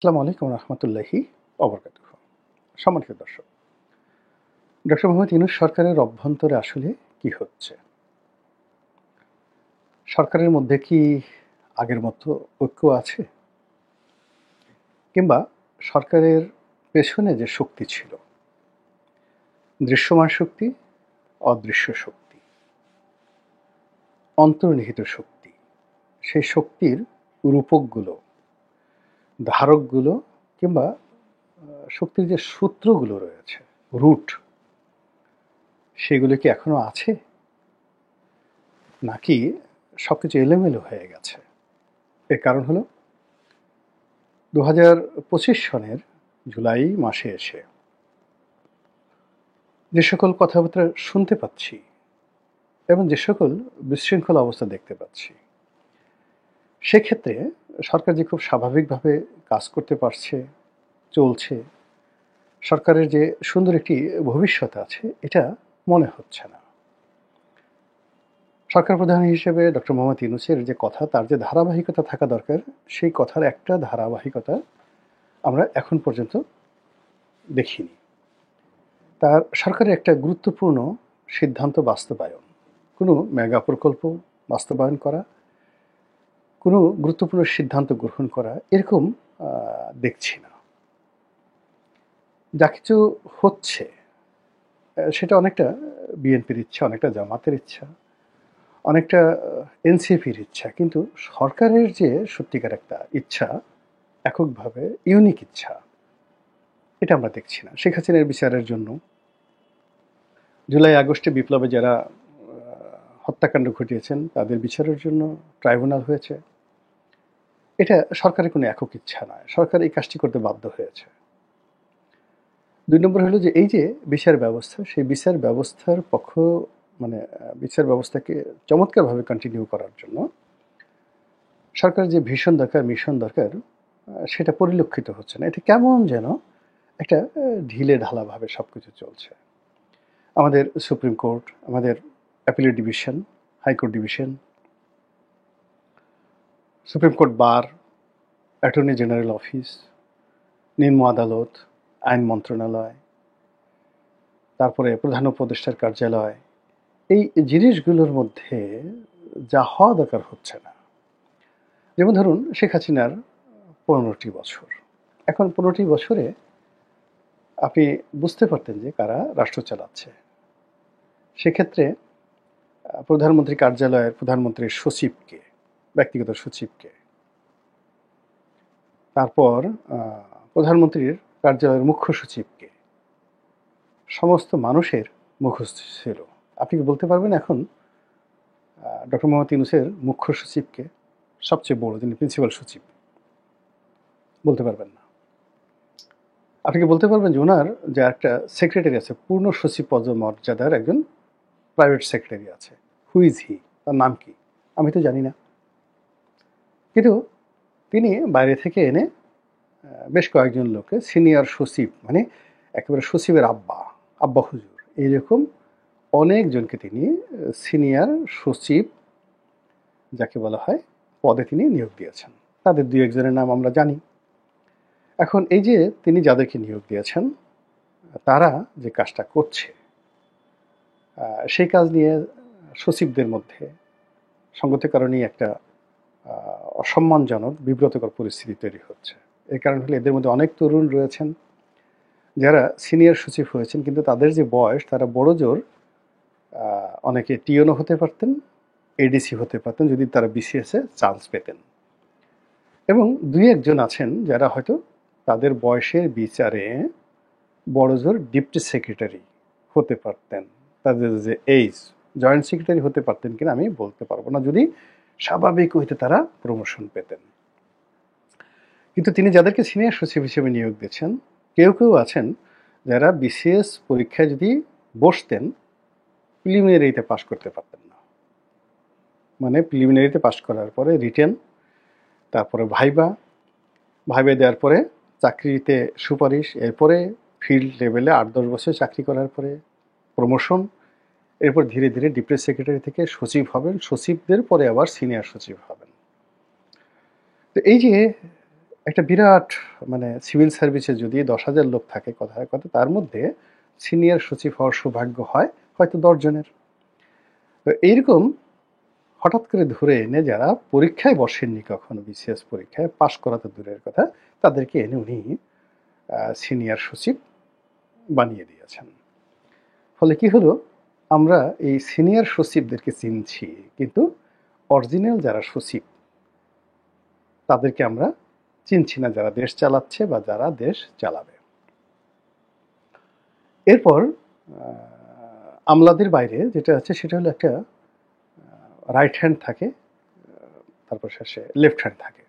আসসালামু আলাইকুম রহমতুল্লাহি অবরকাতুহ। সম্মানিত দর্শক, ডক্টর মোহাম্মদ ইউনূস সরকারের অভ্যন্তরে আসলে কি হচ্ছে? সরকারের মধ্যে কি আগের মতো ঐক্য আছে? কিংবা সরকারের পেছনে যে শক্তি ছিল, দৃশ্যমান শক্তি, অদৃশ্য শক্তি, অন্তর্নিহিত শক্তি, সেই শক্তির রূপকগুলো, ধারকগুলো কিংবা শক্তির যে সূত্রগুলো রয়েছে, রুট, সেগুলো কি এখনো আছে? নাকি সবকিছু এলোমেলো হয়ে গেছে? এর কারণ হলো 2025 সনের জুলাই মাসে এসে যে সকল কথাবার্তা শুনতে পাচ্ছি এবং যে সকল বিশৃঙ্খল অবস্থা দেখতে পাচ্ছি, সেক্ষেত্রে সরকার যে খুব স্বাভাবিকভাবে কাজ করতে পারছে, চলছে, সরকারের যে সুন্দর একটি ভবিষ্যৎ আছে, এটা মনে হচ্ছে না। সরকার প্রধান হিসেবে ডক্টর মোহাম্মদ ইউনূসের যে কথা, তার যে ধারাবাহিকতা থাকা দরকার, সেই কথার একটা ধারাবাহিকতা আমরা এখন পর্যন্ত দেখিনি। তার সরকারের একটা গুরুত্বপূর্ণ সিদ্ধান্ত বাস্তবায়ন, কোনো মেগা প্রকল্প বাস্তবায়ন করা, কোনো গুরুত্বপূর্ণ সিদ্ধান্ত গ্রহণ করা, এরকম দেখছি না। যা কিছু হচ্ছে সেটা অনেকটা বিএনপির ইচ্ছা, অনেকটা জামাতের ইচ্ছা, অনেকটা এনসিপির ইচ্ছা, কিন্তু সরকারের যে সত্যিকার একটা ইচ্ছা, এককভাবে ইউনিক ইচ্ছা, এটা আমরা দেখছি না। শেখ হাসিনার বিচারের জন্য, জুলাই আগস্টে বিপ্লবে যারা হত্যাকাণ্ড ঘটিয়েছেন তাদের বিচারের জন্য ট্রাইব্যুনাল হয়েছে। এটা সরকারের কোনো একক ইচ্ছা নয়, সরকার এই কাজটি করতে বাধ্য হয়েছে। 2 নম্বর হলো যে এই যে বিচার ব্যবস্থা, সেই বিচার ব্যবস্থার বিচার ব্যবস্থাকে চমৎকারভাবে কন্টিনিউ করার জন্য সরকারের যে ভিশন দরকার, মিশন দরকার, সেটা পরিলক্ষিত হচ্ছে না। এটা কেমন যেন একটা ঢিলে ঢালাভাবে সবকিছু চলছে। আমাদের সুপ্রিম কোর্ট, আমাদের appellate division, high court division, supreme court bar, attorney general office, নিম্ন আদালত, আইন মন্ত্রণালয়, তারপরে প্রধান উপদেষ্টার কার্যালয়, এই জিনিসগুলোর মধ্যে যা হওয়া দরকার হচ্ছে না। যেমন ধরুন শেখ হাসিনার 15টি বছর, এখন 15টি বছরে আপনি বুঝতে পারতেন যে কারা রাষ্ট্র চালাচ্ছে। সেক্ষেত্রে প্রধানমন্ত্রী কার্যালয়ের প্রধানমন্ত্রীর সচিবকে, ব্যক্তিগত সচিবকে, তারপর প্রধানমন্ত্রীর কার্যালয়ের মুখ্য সচিবকে, সমস্ত মানুষের মুখস্থ ছিল। আপনি কি বলতে পারবেন এখন ডক্টর মোহাম্মদ ইউনূসের মুখ্য সচিবকে, সবচেয়ে বড় যিনি প্রিন্সিপাল সচিব? বলতে পারবেন না। আপনি কি বলতে পারবেন যে ওনার যে একটা সেক্রেটারি আছে, পূর্ণ সচিব পদমর্যাদার একজন প্রাইভেট সেক্রেটারি আছে, হু ইজ হি, তার নাম কি? আমি তো জানি না। কিন্তু তিনি বাইরে থেকে এনে বেশ কয়েকজন লোককে সিনিয়র সচিব, মানে একেবারে সচিবের আব্বা, আব্বা হুজুর, এইরকম অনেকজনকে তিনি সিনিয়র সচিব যাকে বলা হয় পদে তিনি নিয়োগ দিয়েছেন। তাদের 2-1 জনের নাম আমরা জানি। এখন এই যে তিনি যাদেরকে নিয়োগ দিয়েছেন, তারা যে কাজটা করছে, সেই কাজ নিয়ে সচিবদের মধ্যে সঙ্গত কারণেই একটা অসম্মানজনক, বিব্রতকর পরিস্থিতি তৈরি হচ্ছে। এর কারণ হলো এদের মধ্যে অনেক তরুণ রয়েছেন যারা সিনিয়র সচিব হয়েছেন, কিন্তু তাদের যে বয়স, তারা বড়জোর অনেকে টিওনও হতে পারতেন, এডিসি হতে পারতেন যদি তারা বিসিএসে চান্স পেতেন। এবং 2-1 জন আছেন যারা হয়তো তাদের বয়সের বিচারে বড়জোর ডিপটি সেক্রেটারি হতে পারতেন। তাদের যে এইজ, জয়েন্ট সেক্রেটারি হতে পারতেন কিনা আমি বলতে পারবো না, যদি স্বাভাবিক হইতে তারা প্রমোশন পেতেন। কিন্তু তিনি যাদেরকে সিনিয়র সচিব হিসেবে নিয়োগ দিয়েছেন, কেউ কেউ আছেন যারা বিসিএস পরীক্ষায় যদি বসতেন, প্রিলিমিনারিতে পাশ করতে পারতেন না। মানে প্রিলিমিনারিতে পাশ করার পরে রিটেন, তারপরে ভাইবা দেওয়ার পরে চাকরিতে সুপারিশ, এরপরে ফিল্ড লেভেলে 8-10 বছর চাকরি করার পরে প্রমোশন, এরপর ধীরে ধীরে ডিপ্টি সেক্রেটারি থেকে সচিব হবেন, সচিবদের পরে আবার সিনিয়র সচিব হবেন। তো এই যে একটা বিরাট মানে সিভিল সার্ভিসে যদি 10,000 লোক থাকে কথায় কথা, তার মধ্যে সিনিয়র সচিব হওয়ার সৌভাগ্য হয় হয়তো 10 জনের। তো এইরকম হঠাৎ করে ধরে এনে যারা পরীক্ষায় বসেননি কখনো, বিসিএস পরীক্ষায় পাশ করা তো দূরের কথা, তাদেরকে এনে উনি সিনিয়র সচিব বানিয়ে দিয়েছেন। ফলে কি হলো, আমরা এই সিনিয়র সচিবদেরকে চিনছি, কিন্তু অরিজিনাল যারা সচিব তাদেরকে আমরা চিনছি না, যারা দেশ চালাচ্ছে বা যারা দেশ চালাবে। এরপর আমলাদের বাইরে যেটা আছে সেটা হলো একটা রাইট হ্যান্ড থাকে, তারপর শেষে লেফট হ্যান্ড থাকে।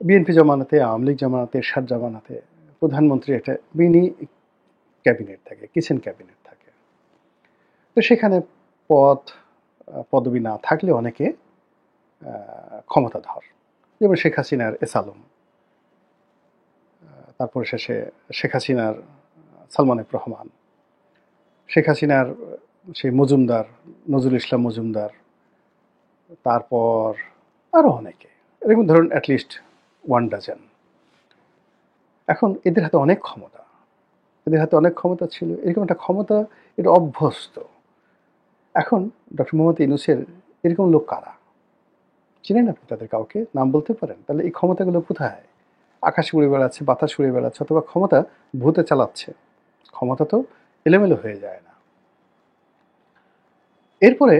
বিএনপি জামানাতে, আওয়ামী লীগ জামানাতে, এরশাদ জামানাতে প্রধানমন্ত্রী একটা মিনি ক্যাবিনেট থাকে, কিচেন ক্যাবিনেট থাকে। তো সেখানে পদ পদবি না থাকলে অনেকে ক্ষমতাধর, যেমন শেখ হাসিনার এস আলম, তারপর শেষে শেখ হাসিনার সালমান এফ রহমান, শেখ হাসিনার সেই মজুমদার, নজরুল ইসলাম মজুমদার, তারপর আরও অনেকে, এরকম ধরুন অ্যাটলিস্ট 1 ডজন। এখন এদের হাতে অনেক ক্ষমতা, এদের হাতে অনেক ক্ষমতা ছিল, এরকম একটা ক্ষমতা, এটা অভ্যস্ত। এখন ডক্টর মোহাম্মদ ইউনূসের এরকম লোক কারা? চিনেন আপনি তাদের কাউকে? নাম বলতে পারেন? তাহলে এই ক্ষমতাগুলো কোথায়? আকাশে উড়ে বেড়াচ্ছে, বাতাস উড়ে বেড়াচ্ছে, অথবা ক্ষমতা ভূতে চালাচ্ছে। ক্ষমতা তো এলোমেলো হয়ে যায় না। এরপরে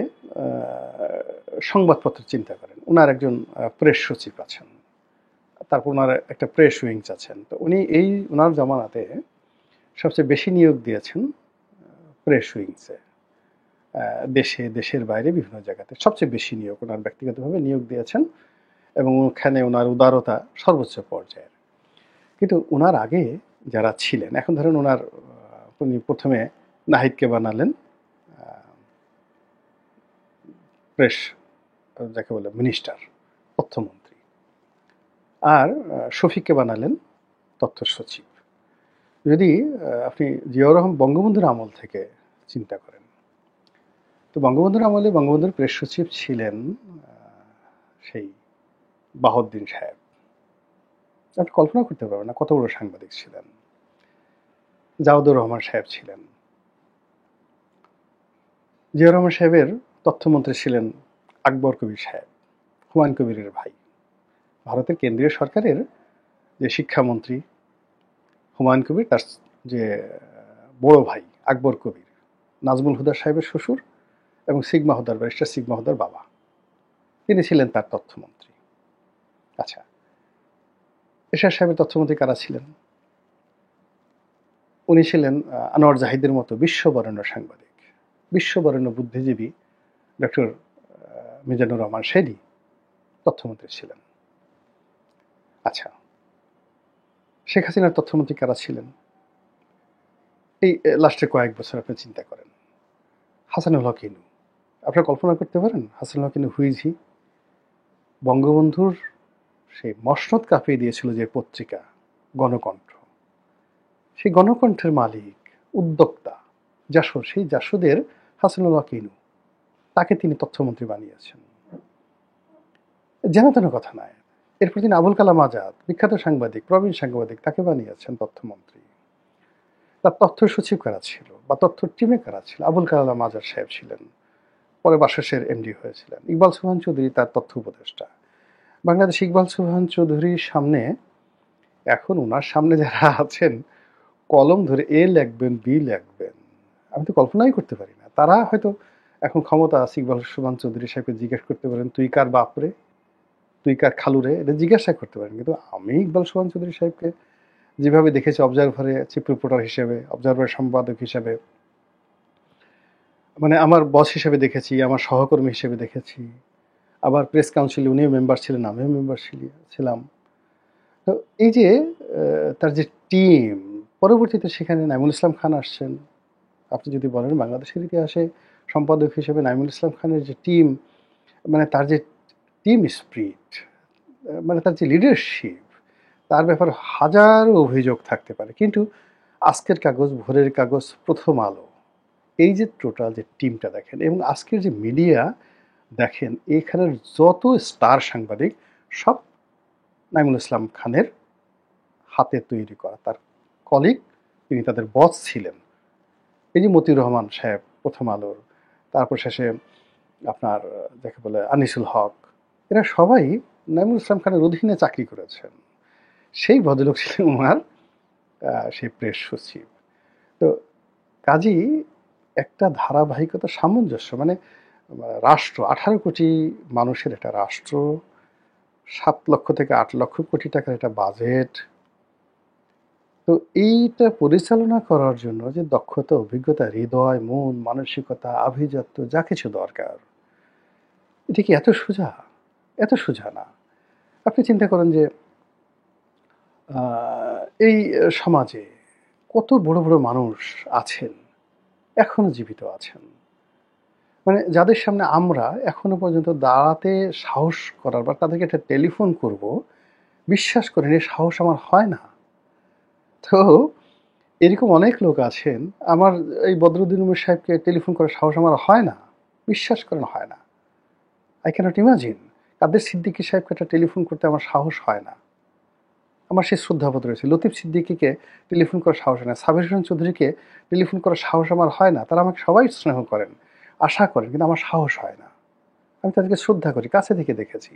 সংবাদপত্র চিন্তা করেন, ওনার একজন প্রেস সচিব আছেন, তারপর ওনার একটা প্রেস উইংস আছেন। তো উনি এই ওনার জামানাতে সবচেয়ে বেশি নিয়োগ দিয়েছেন প্রেস উইংসে, দেশে, দেশের বাইরে বিভিন্ন জায়গাতে সবচেয়ে বেশি নিয়োগ ওনার ব্যক্তিগতভাবে নিয়োগ দিয়েছেন, এবং ওখানে ওনার উদারতা সর্বোচ্চ পর্যায়ের। কিন্তু ওনার আগে যারা ছিলেন, এখন ধরেন ওনার উনি প্রথমে নাহিদকে বানালেন প্রেস, যাকে বলে মিনিস্টার, তথ্যমন্ত্রী, আর শফিককে বানালেন তথ্য সচিব। যদি আপনি জিয়াউর রহমান বঙ্গবন্ধুর আমল থেকে চিন্তা করেন, তো বঙ্গবন্ধুর আমলে বঙ্গবন্ধুর প্রেস সচিব ছিলেন সেই বাহাউদ্দিন সাহেব। আপনি কল্পনা করতে পারবেন না কত বড় সাংবাদিক ছিলেন। জাওদুর রহমান সাহেব ছিলেন। জিয়াউর রহমান সাহেবের তথ্যমন্ত্রী ছিলেন আকবর কবির সাহেব, হুমায়ুন কবিরের ভাই। ভারতের কেন্দ্রীয় সরকারের যে শিক্ষামন্ত্রী হুমায়ুন কবির, তার যে বড় ভাই আকবর কবির, নাজমুল হুদার সাহেবের শ্বশুর, এবং সিগমা হুদার, ব্যারিস্টার সিগমা হুদার বাবা, তিনি ছিলেন তার তথ্যমন্ত্রী। আচ্ছা, এরশাদ সাহেবের তথ্যমন্ত্রী কারা ছিলেন? উনি ছিলেন আনোয়ার জাহিদের মতো বিশ্ববরেণ্য সাংবাদিক, বিশ্ববরেণ্য বুদ্ধিজীবী ডক্টর মিজানুর রহমান শেরি তথ্যমন্ত্রী ছিলেন। আচ্ছা, শেখ হাসিনার তথ্যমন্ত্রী কারা ছিলেন? এই লাস্টের কয়েক বছর আপনি চিন্তা করেন। হাসানুল হক ইনু, আপনারা কল্পনা করতে পারেন হাসানুল হক ইনু হুইজ হি? বঙ্গবন্ধুর সেই মসনদ কাঁপিয়ে দিয়েছিল যে পত্রিকা গণকণ্ঠ, সেই গণকণ্ঠের মালিক, উদ্যোক্তা, জাসদ, সেই জাসদের হাসানুল হক ইনু, তাকে তিনি তথ্যমন্ত্রী বানিয়েছেন। যেন তেন কথা নয়। এরপর তিনি আবুল কালাম আজাদ, বিখ্যাত সাংবাদিক, প্রবীণ সাংবাদিক, তাকে বানিয়েছেন তথ্যমন্ত্রী। তার তথ্য সচিব কারা ছিল বা তথ্য টিমে কারা ছিল? আবুল কালাম আজাদ সাহেব ছিলেন, পরে বাসসের এমডি হয়েছিলেন। ইকবাল সোবহান চৌধুরী তার তথ্য উপদেষ্টা। বাংলাদেশ ইকবাল সোবহান চৌধুরীর সামনে, এখন ওনার সামনে যারা আছেন কলম ধরে এ লিখবেন, বি লিখবেন, আমি তো কল্পনাই করতে পারি না। তারা হয়তো এখন ক্ষমতা আছে, ইকবাল সোবহান চৌধুরী সাহেবকে জিজ্ঞেস করতে পারেন, তুই কার বাপরে, তুই কার খালুরে, এটা জিজ্ঞাসা করতে পারেন। কিন্তু আমি ইকবাল সোবহান চৌধুরী সাহেবকে যেভাবে দেখেছি অবজারভারে চিফ রিপোর্টার হিসেবে, অবজারভার সম্পাদক হিসেবে, মানে আমার বস হিসেবে দেখেছি, আমার সহকর্মী হিসেবে দেখেছি, আবার প্রেস কাউন্সিলে উনিও মেম্বার ছিলেন, আমিও মেম্বার ছিলাম। তো এই যে তার যে টিম, পরবর্তীতে সেখানে নাইমুল ইসলাম খান আসছেন। আপনি যদি বলেন বাংলাদেশের ইতিহাসে সম্পাদক হিসেবে নাইমুল ইসলাম খানের যে টিম, মানে তার যে টিম স্পিরিট, মানে তার যে লিডারশিপ, তার ব্যাপারে হাজারো অভিযোগ থাকতে পারে। কিন্তু আজকের কাগজ, ভোরের কাগজ, প্রথম আলো, এই যে টোটাল যে টিমটা দেখেন, এবং আজকের যে মিডিয়া দেখেন, এখানের যত স্টার সাংবাদিক সব নাইমুল ইসলাম খানের হাতে তৈরি করা, তার কলিগ, তিনি তাদের বস ছিলেন। এই যে মতিউর রহমান সাহেব প্রথম আলোর, তারপর শেষে আপনার যাকে বলে আনিসুল হক, এরা সবাই নাইমুল ইসলাম খানের অধীনে চাকরি করেছেন। সেই ভদ্রলোক ছিলেন ওনার সেই প্রেস সচিব। তো কাজেই একটা ধারাবাহিকতা, সামঞ্জস্য, মানে রাষ্ট্র, 18 কোটি মানুষের একটা রাষ্ট্র, 7 লক্ষ থেকে 8 লক্ষ কোটি টাকার একটা বাজেট। তো এইটা পরিচালনা করার জন্য যে দক্ষতা, অভিজ্ঞতা, হৃদয়, মন, মানসিকতা, আভিজাত্য যা কিছু দরকার, এটা কি এত সোজা? এত সোজা না। আপনি চিন্তা করেন যে এই সমাজে কত বড় বড় মানুষ আছেন, এখনো জীবিত আছেন, মানে যাদের সামনে আমরা এখনো পর্যন্ত দাঁড়াতে সাহস করার বা তাদেরকে একটা টেলিফোন করব, বিশ্বাস করেন এই সাহস আমার হয় না। তো এরকম অনেক লোক আছেন, আমার এই বদরুদ্দিন উমর সাহেবকে টেলিফোন করার সাহস আমার হয় না, বিশ্বাস করেন হয় না। আই ক্যানট ইমাজিন কাদের সিদ্দিকী সাহেবকে একটা টেলিফোন করতে আমার সাহস হয় না। আমার সেই শ্রদ্ধাবোধ রয়েছে। লতিফ সিদ্দিকীকে টেলিফোন করার সাহস হয় না, সাবির হোসেন চৌধুরীকে টেলিফোন করার সাহস আমার হয় না। তারা আমাকে সবাই স্নেহ করেন, আশা করেন, কিন্তু আমার সাহস হয় না। আমি তাদেরকে শ্রদ্ধা করি, কাছে থেকে দেখেছি।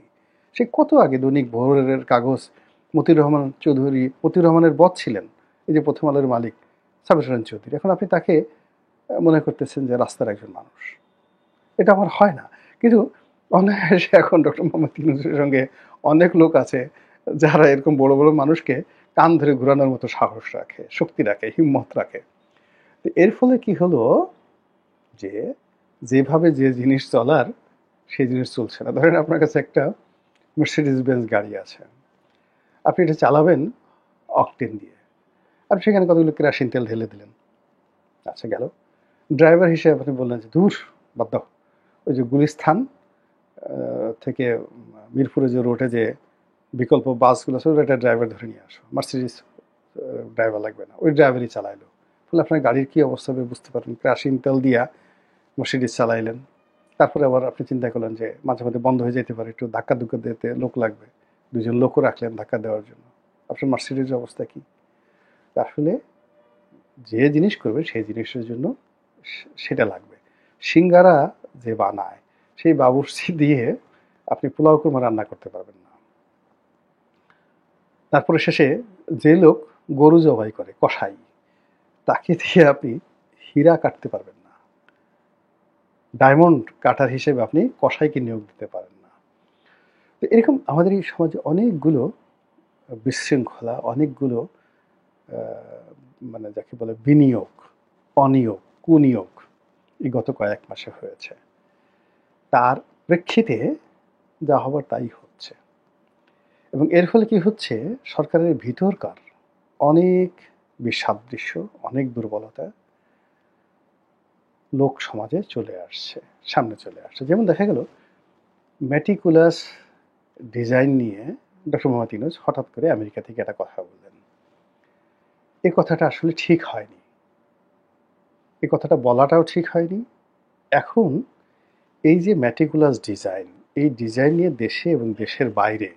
সে কত আগে দৈনিক ভোরের কাগজ, মতিউর রহমান চৌধুরী, মতিউর রহমানের বস ছিলেন, এই যে প্রথম আলোর মালিক সাবির হোসেন চৌধুরী। এখন আপনি তাকে মনে করতেছেন যে রাস্তার একজন মানুষ। এটা আমার হয় না। কিন্তু অনায়াসে এখন ডক্টর মোহাম্মদ ইউনূসের সঙ্গে অনেক লোক আছে যারা এরকম বড় বড় মানুষকে কান ধরে ঘুরানোর মতো সাহস রাখে, শক্তি রাখে, হিম্মত রাখে। তো এর ফলে কি হলো যে যেভাবে যে জিনিস চলার সেই জিনিস চলছে না। ধরেন আপনার কাছে একটা মার্সিডিজ বেঞ্জ গাড়ি আছে, আপনি এটা চালাবেন অকটেন দিয়ে, আপনি সেখানে কতগুলো কেরোসিন তেল ঢেলে দিলেন, আচ্ছা গেল। ড্রাইভার হিসেবে আপনি বললেন যে দূর বাদ দাও, ওই যে গুলিস্থান থেকে মিরপুরে যে রোডে যে বিকল্প বাসগুলো আছে ওটা ড্রাইভার ধরে নিয়ে আসো, মার্সিডিজ ড্রাইভার লাগবে না, ওই ড্রাইভারই চালাইলো। ফলে আপনার গাড়ির কী অবস্থা হবে বুঝতে পারেন। কেরোসিন তেল দিয়া মার্সিডিজ চালাইলেন, তারপরে আবার আপনি চিন্তা করলেন যে মাঝে মাঝে বন্ধ হয়ে যেতে পারে, একটু ধাক্কা ধুক্কা দিতে লোক লাগবে, দুজন লোকও রাখলেন ধাক্কা দেওয়ার জন্য। আপনার মার্সিডিজের অবস্থা কি? আসলে যে জিনিস করবে সেই জিনিসের জন্য সেটা লাগবে। সিঙ্গারা যে বানায় সেই বাবুর্চি দিয়ে আপনি পোলাও কুরমা রান্না করতে পারবেন না। তারপরে শেষে যে লোক গরু জবাই করে, কসাই, তাকে দিয়ে আপনি হীরা কাটতে পারবেন না। ডায়মন্ড কাটার হিসেবে আপনি কসাইকে নিয়োগ দিতে পারেন না। তো এরকম আমাদের এই সমাজে অনেকগুলো বিশৃঙ্খলা, অনেকগুলো মানে যাকে বলে বিনিয়োগ, অনিয়োগ, কুনিয়োগ এই গত কয়েক মাসে হয়েছে। তার প্রেক্ষিতে যা হবার তাই হচ্ছে। এবং এর ফলে কি হচ্ছে, সরকারের ভিতরকার অনেক বিসাদৃশ্য, অনেক দুর্বলতা লোক সমাজে চলে আসছে, সামনে চলে আসছে। যেমন দেখা গেল ম্যাটিকুলাস ডিজাইন নিয়ে ডক্টর মোহাম্মদ ইউনূস হঠাৎ করে আমেরিকা থেকে একটা কথা বললেন। এই কথাটা আসলে ঠিক হয়নি, এই কথাটা বলাটাও ঠিক হয়নি। এখন এই যে ম্যাটিকুলাস ডিজাইন, এই ডিজাইন নিয়ে দেশে এবং দেশের বাইরে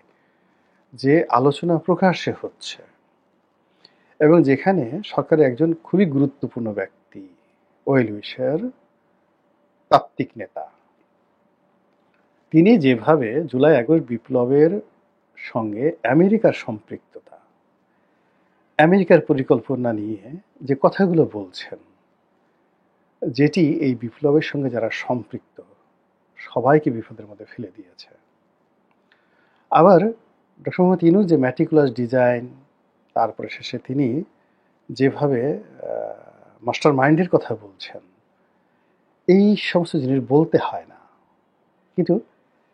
যে আলোচনা প্রকাশ্যে হচ্ছে, এবং যেখানে সরকারের একজন খুবই গুরুত্বপূর্ণ ব্যক্তি, ওয়েল উইশার, তাত্ত্বিক নেতা, তিনি যেভাবে জুলাই আগস্ট বিপ্লবের সঙ্গে আমেরিকার সম্পৃক্ততা, আমেরিকার পরিকল্পনা নিয়ে যে কথাগুলো বলছেন, যেটি এই বিপ্লবের সঙ্গে যারা সম্পৃক্ত সবাইকে বিপদের মধ্যে ফেলে দিয়েছে। আবার ডক্টর মোহাম্মদ ইউনূস যে ম্যাটিকুলাস ডিজাইন, তারপরে শেষে তিনি যেভাবে মাস্টার মাইন্ডের কথা বলছেন, এই সমস্ত জিনিস বলতে হয় না, কিন্তু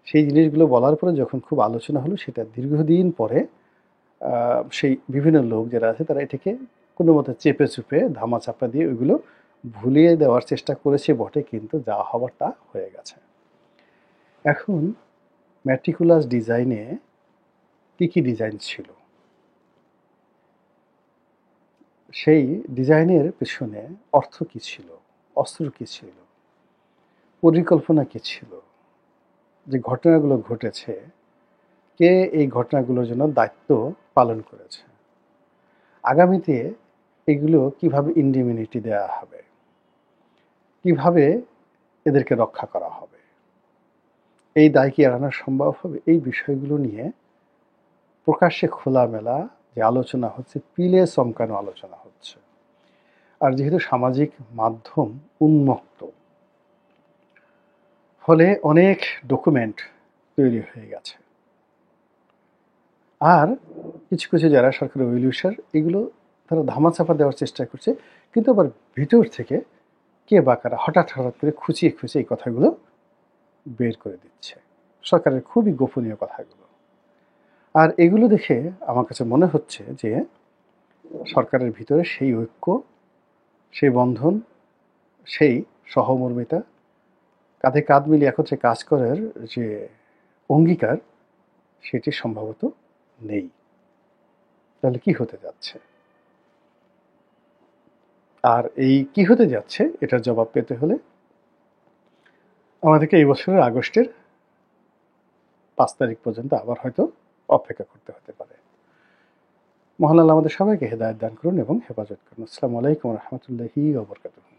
সেই জিনিসগুলো বলার পরে যখন খুব আলোচনা হলো, সেটা দীর্ঘদিন পরে সেই বিভিন্ন লোক যারা আছে তারা এটাকে কোনো মতে চেপে চুপে ধামাচাপা দিয়ে ওইগুলো ভুলিয়ে দেওয়ার চেষ্টা করেছে বটে, কিন্তু যা হবার তা হয়ে গেছে। এখন ম্যাটিকুলাস ডিজাইনে কী কী ডিজাইন ছিল, সেই ডিজাইনের পেছনে অর্থ কী ছিল, অস্ত্র কী ছিল, পরিকল্পনা কী ছিল, যে ঘটনাগুলো ঘটেছে কে এই ঘটনাগুলোর জন্য দায়িত্ব পালন করেছে, আগামীতে এগুলো কিভাবে ইন্ডিমিনিটি দেওয়া হবে, কিভাবে এদেরকে রক্ষা করা হবে, এই দায় কি এড়ানো সম্ভব হবে, এই বিষয়গুলো নিয়ে প্রকাশ্যে খোলামেলা যে আলোচনা হচ্ছে, পিলে চমকানো আলোচনা হচ্ছে। আর যেহেতু সামাজিক মাধ্যম উন্মুক্ত, ফলে অনেক ডকুমেন্ট তৈরি হয়ে গেছে। আর কিছু কিছু যারা সরকারি ওয়েলউইশার, এগুলো তারা ধামাচাপা দেওয়ার চেষ্টা করছে, কিন্তু আবার ভিতর থেকে কে বা কারা হঠাৎ হঠাৎ করে খুঁচিয়ে খুঁচিয়ে এই কথাগুলো বের করে দিচ্ছে, সরকারের খুবই গোপনীয় কথাগুলো। আর এগুলো দেখে আমার কাছে মনে হচ্ছে যে সরকারের ভিতরে সেই ঐক্য, সেই বন্ধন, সেই সহমর্মিতা, কাঁধে কাঁধ মিলিয়ে একত্রে কাজ করার যে অঙ্গীকার, সেটি সম্ভবত নেই। তাহলে কি হতে যাচ্ছে? আর এই কি হতে যাচ্ছে এটার জবাব পেতে হলে আমাদেরকে এই বছরের আগস্টের 5 তারিখ পর্যন্ত আবার হয়তো অপেক্ষা করতে হতে পারে। মহান আল্লাহ আমাদের সবাইকে হেদায়েত দান করুন এবং হেফাজত করুন। আসসালামু আলাইকুম ওয়া রাহমাতুল্লাহি ওয়া বারাকাতুহু।